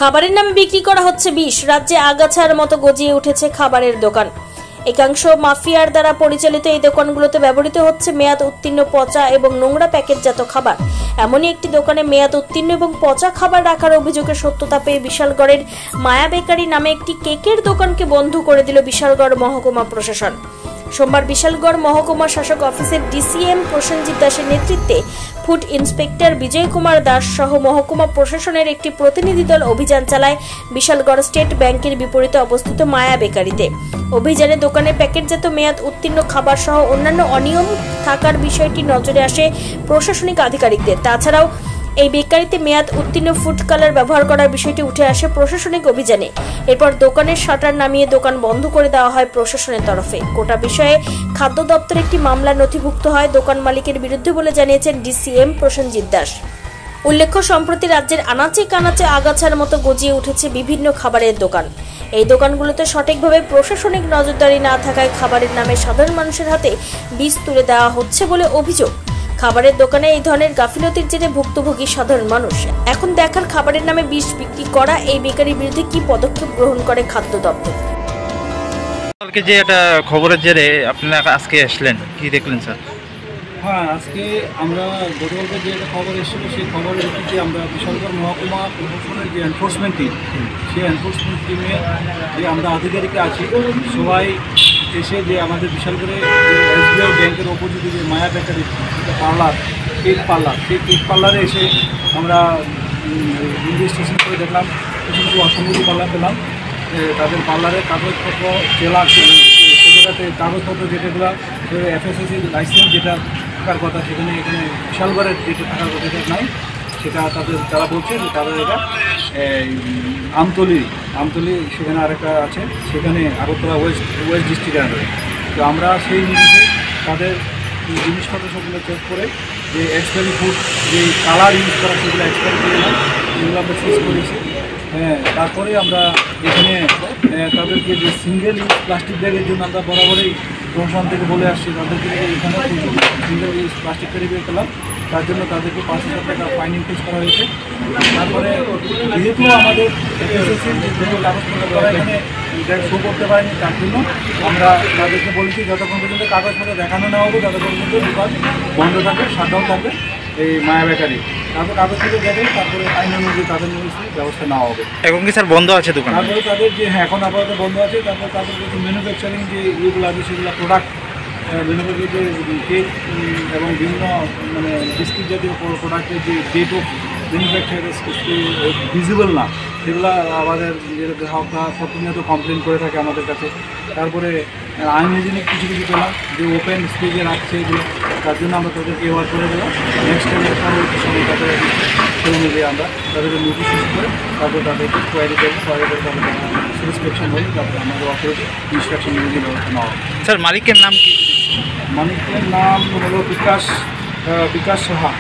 খাবারের নামে বিক্রি করা হচ্ছে বিষ। রাজ্যে আগাছার মতো গজিয়ে উঠেছে খাবারের দোকান। একাংশ মাফিয়ার দ্বারা পরিচালিত এই দোকানগুলোতে ব্যবহৃত হচ্ছে মেয়াদ উত্তীর্ণ পচা এবং নোংরা প্যাকেটজাত খাবার। এমনই একটি দোকানে মেয়াদ উত্তীর্ণ এবং পচা খাবার রাখার অভিযোগের সত্যতা পেয়ে বিশালগড়ের মায়া বেকারি নামে একটি কেকের দোকানকে বন্ধ করে দিল বিশালগড় মহকুমা প্রশাসন। সোমবার বিশালগড় মহকুমা শাসক অফিসের ডিসিএম প্রসেনজিৎ দাসের নেতৃত্বে ফুড ইন্সপেক্টর বিজয় কুমার দাস সহ মহকুমা প্রশাসনের একটি প্রতিনিধি দল অভিযান চালায় বিশালগড় স্টেট ব্যাংকের বিপরীতে অবস্থিত মায়া বেকারিতে। অভিযানে দোকানে প্যাকেটজাত মেয়াদ উত্তীর্ণ খাবার সহ অন্যান্য অনিয়ম থাকার বিষয়টি নজরে আসে প্রশাসনিক আধিকারিকদের। তাছাড়াও এই বেকারিতে মেয়াদ উত্তীর্ণ ফুড কালার ব্যবহার করার বিষয়টি উঠে আসে প্রশাসনিক অভিযানে। এরপর দোকানের শাটার নামিয়ে দোকান বন্ধ করে দেওয়া হয় প্রশাসনের তরফে। গোটা বিষয়ে খাদ্য দপ্তরে একটি মামলা নথিভুক্ত হয় দোকান মালিকের বিরুদ্ধে বলে জানিয়েছেন ডিসিএম প্রসেনজিৎ দাস। উল্লেখ্য, সম্প্রতি রাজ্যের আনাচে কানাচে আগাছার মতো গজিয়ে উঠেছে বিভিন্ন খাবারের দোকান। এই দোকানগুলোতে সঠিকভাবে প্রশাসনিক নজরদারি না থাকায় খাবারের নামে সাধারণ মানুষের হাতে বিষ তুলে দেওয়া হচ্ছে বলে অভিযোগ। খাবারের দোকানে এই ধরনের গাফিলতির জেরে ভুক্তভোগী সাধারণ মানুষ। এখন দেখার খাবারের নামে বিষ বিক্রি করা এই বেকারির বিরুদ্ধে কি পদক্ষেপ গ্রহণ করে খাদ্য দপ্তর। কালকে যে এটা খবরের জেরে আপনারা আজকে আসলেন, কি দেখলেন স্যার? হ্যাঁ, আজকে আমরা গতকালকে যে একটা খবর এসেছিল সেই খবরের ভিত্তিতে আমরা বিশালগড় মহকুমা প্রশাসনের যে এনফোর্সমেন্ট টিম, সেই এনফোর্সমেন্ট টিমে যে আমরা আধিকারিক আছি সবাই এসে যে আমাদের বিশালগড়ে এসবিআই ব্যাংকের অপোজিটে যে মায়া বেকারি পার্লার, কেক পার্লার, সেই কেক পার্লারে এসে আমরা ইনভেস্টিগেশন করে দেখলাম কিছু কিছু অসংগতি পার্লার পেলাম। তাদের পার্লারের কাগজপত্র জেলা সেগুলোতে কাগজপত্র যেটাগুলো এফএসএসি লাইসেন্স যেটা থাকার কথা সেখানে এখানে বিশালগড়ের যেটা থাকার কথা সেটা নাই। সেটা তারা বলছে যে তাদের এটা আমতলি সেখানে আরেকটা আছে, সেখানে আগরতলা ওয়েস্ট ডিস্ট্রিক্টের আন্ডারে। তো আমরা সেই নিরিখে তাদের জিনিসপত্র সবগুলো চেক করে যে এক্সপায়ারি ফুড যে কালার ইউজ করা সেগুলো এক্সপায়ারি করে না সেগুলো আমরা সিজ করেছি। হ্যাঁ, তারপরে আমরা এখানে তাদেরকে যে সিঙ্গেল ইউজ প্লাস্টিক ব্যাগের জন্য আমরা বরাবরই প্রশাসন থেকে বলে আসছি তাদেরকে এখানে single use plastic carry bag পেলাম, তার জন্য তাদেরকে 5,000 টাকা ফাইন ইম্পোজ করা হয়েছে। তারপরে যেহেতু আমাদের এফএসএসির যে কাগজপত্র তারা এখানে শো করতে পারেনি, তার জন্য আমরা তাদেরকে বলেছি যতক্ষণ পর্যন্ত কাগজপত্র দেখানো না হবে ততক্ষণ পর্যন্ত দোকান বন্ধ থাকবে, শাটডাউন থাকবে এই মায়া বেকারি। তারপর কাগজপত্র দেখে তারপরে আইন অনুযায়ী তাদের ব্যবস্থা নেওয়া হবে। এখন কি স্যার বন্ধ আছে দোকান? তারপরে তাদের যে এখন আপাতত বন্ধ আছে, তারপর তাদের যে ম্যানুফ্যাকচারিং যে ইয়েগুলো আছে সেগুলো প্রোডাক্ট ম্যানুফ্যাকচার যে কেক এবং বিভিন্ন মানে বিস্কিট জাতীয় প্রোডাক্টের যে ডেট অফ ম্যানুফ্যাকচার ভিজিবল না সেগুলো আমাদের গ্রাহকরা প্রতিনিয়ত কমপ্লেন করে থাকে আমাদের কাছে। তারপরে আনহাইজেনিক কিছু কিছু পেলাম যে ওপেন স্টেজে রাখছে এগুলো, তার জন্য আমরা তাদেরকে এওয়ার করে দিলাম। নেক্সট টাইমের পরবর্তী সময় তাদের সেই অনুযায়ী আমরা তাদেরকে নোটিশ ইস্যু করে তারপর তাদেরকে কোয়ারি করবো, কোয়ারি করে তাদের স্যাটিসফ্যাকশন হলে তারপরে আমাদের অথরিটি ইনস্ট্রাকশন অনুযায়ী ব্যবস্থা নেওয়া হবে। স্যার মালিকের নাম কি? মালিকের নাম হলো বিকাশ সাহা।